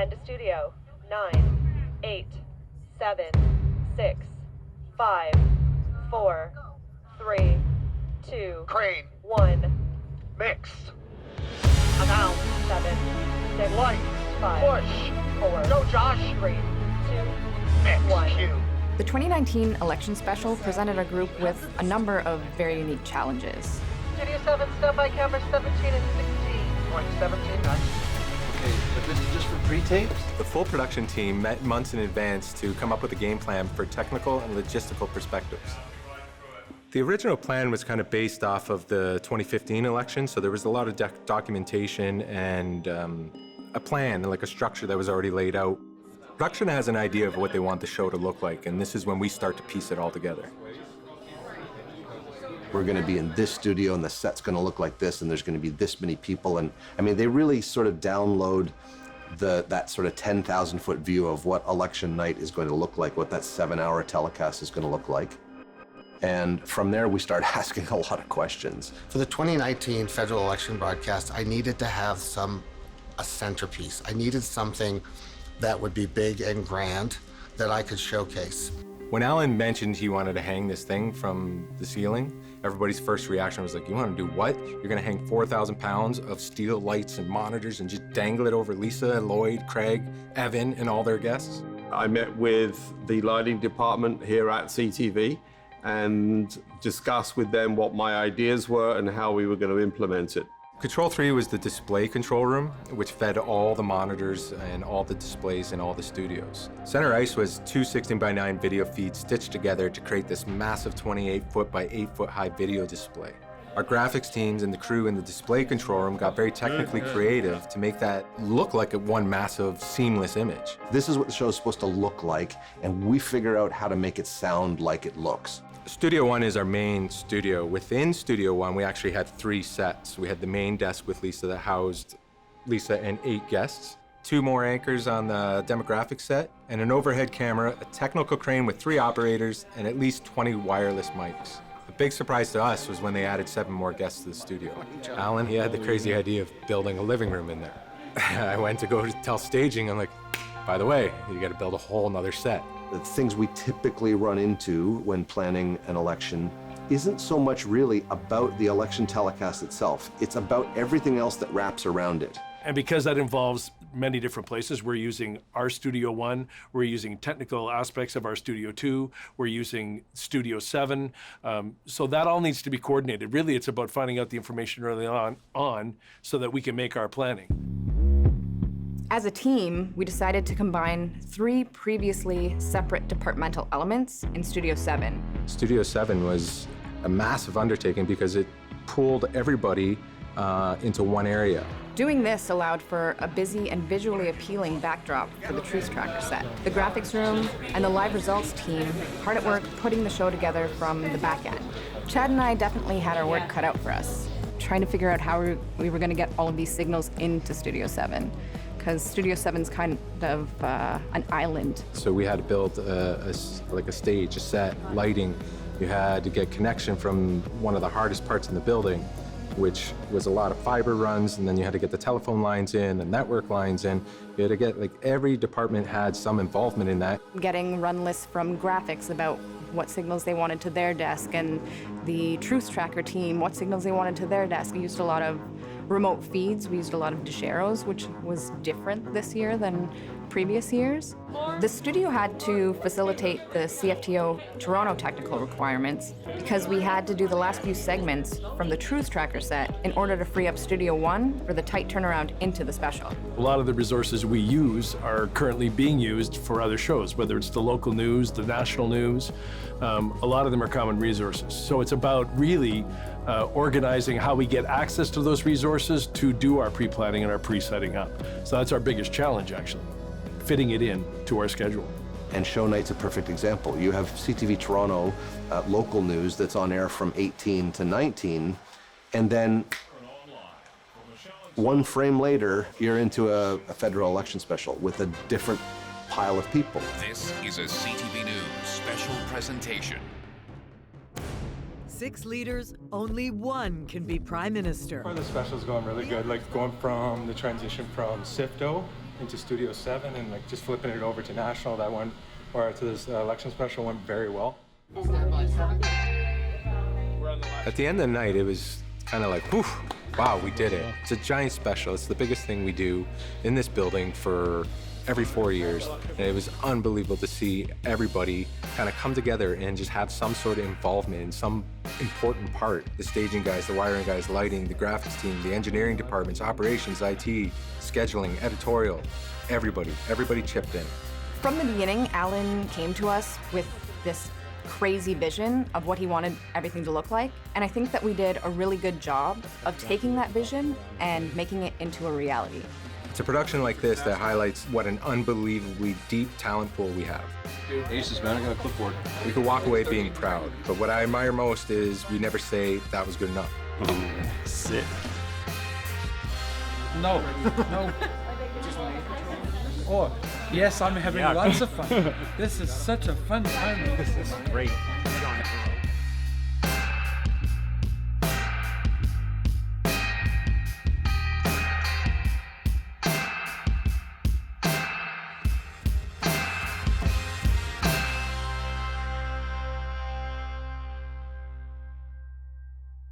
10 to studio. 9, 8, 7, 6, 5, 4, 3, 2, Crane. 1. Mixed. 7, 6, Light. 5, Push. 4, Go, Josh. 3, 2, Mix. 1. Cue. The 2019 election special presented our group with a number of very unique challenges. Studio 7, standby camera 17 and 16. Point 17, nice. Okay, but this is just for pre-tapes? The full production team met months in advance to come up with a game plan for technical and logistical perspectives. The original plan was kind of based off of the 2015 election, so there was a lot of documentation and a plan, like a structure that was already laid out. Production has an idea of what they want the show to look like, and this is when we start to piece it all together. We're going to be in this studio, and the set's going to look like this, and there's going to be this many people. And I mean, they really sort of download that sort of 10,000-foot view of what election night is going to look like, what that 7-hour telecast is going to look like. And from there, we start asking a lot of questions. For the 2019 federal election broadcast, I needed to have a centerpiece. I needed something that would be big and grand that I could showcase. When Alan mentioned he wanted to hang this thing from the ceiling, everybody's first reaction was like, you want to do what? You're going to hang 4,000 pounds of steel lights and monitors and just dangle it over Lisa, Lloyd, Craig, Evan, and all their guests? I met with the lighting department here at CTV and discussed with them what my ideas were and how we were going to implement it. Control 3 was the display control room, which fed all the monitors and all the displays in all the studios. Center ice was two 16:9 video feeds stitched together to create this massive 28-foot by 8-foot high video display. Our graphics teams and the crew in the display control room got very technically creative to make that look like one massive, seamless image. This is what the show is supposed to look like, and we figure out how to make it sound like it looks. Studio 1 is our main studio. Within Studio 1, we actually had 3 sets. We had the main desk with Lisa that housed Lisa and 8 guests, 2 more anchors on the demographic set, and an overhead camera, a technical crane with 3 operators, and at least 20 wireless mics. The big surprise to us was when they added 7 more guests to the studio. Alan, he had the crazy idea of building a living room in there. I went to go to tell staging, I'm like, by the way, you gotta build a whole nother set. The things we typically run into when planning an election isn't so much really about the election telecast itself. It's about everything else that wraps around it. And because that involves many different places, we're using our Studio 1, we're using technical aspects of our Studio 2, we're using Studio 7. So that all needs to be coordinated. Really, it's about finding out the information early on so that we can make our planning. As a team, we decided to combine 3 previously separate departmental elements in Studio 7. Studio 7 was a massive undertaking because it pulled everybody into one area. Doing this allowed for a busy and visually appealing backdrop for the Truth Tracker set. The graphics room and the live results team hard at work putting the show together from the back end. Chad and I definitely had our work cut out for us, trying to figure out how we were going to get all of these signals into Studio 7. Because Studio 7's kind of an island. So we had to build like a stage, a set, lighting. You had to get connection from one of the hardest parts in the building, which was a lot of fiber runs, and then you had to get the telephone lines in, the network lines in. You had to get, like, every department had some involvement in that. Getting run lists from graphics about what signals they wanted to their desk, and the Truth Tracker team, what signals they wanted to their desk. We used a lot of remote feeds. We used a lot of Desheros, which was different this year than previous years. The studio had to facilitate the CFTO Toronto technical requirements because we had to do the last few segments from the Truth Tracker set in order to free up Studio 1 for the tight turnaround into the special. A lot of the resources we use are currently being used for other shows, whether it's the local news, the national news. A lot of them are common resources. So it's about really organizing how we get access to those resources to do our pre-planning and our pre-setting up. So that's our biggest challenge, actually, fitting it in to our schedule. And show night's a perfect example. You have CTV Toronto local news that's on air from 18 to 19, and then 1 frame later, you're into a federal election special with a different pile of people. This is a CTV News special presentation. 6 leaders, only 1 can be prime minister. The special's going really good, like going from the transition from SIFTO into Studio 7 and like just flipping it over to national, that one, or to this election special went very well. At the end of the night, it was kind of like, whew, wow, we did it. It's a giant special. It's the biggest thing we do in this building for every 4 years. And it was unbelievable to see everybody kind of come together and just have some sort of involvement in some important part. The staging guys, the wiring guys, lighting, the graphics team, the engineering departments, operations, IT, scheduling, editorial, everybody chipped in. From the beginning, Alan came to us with this crazy vision of what he wanted everything to look like. And I think that we did a really good job of taking that vision and making it into a reality. It's a production like this that highlights what an unbelievably deep talent pool we have. Aces, man, I got a clipboard. We could walk away being proud, but what I admire most is we never say that was good enough. Sit. No. Oh, yes, I'm having lots of fun. This is such a fun time. This is great.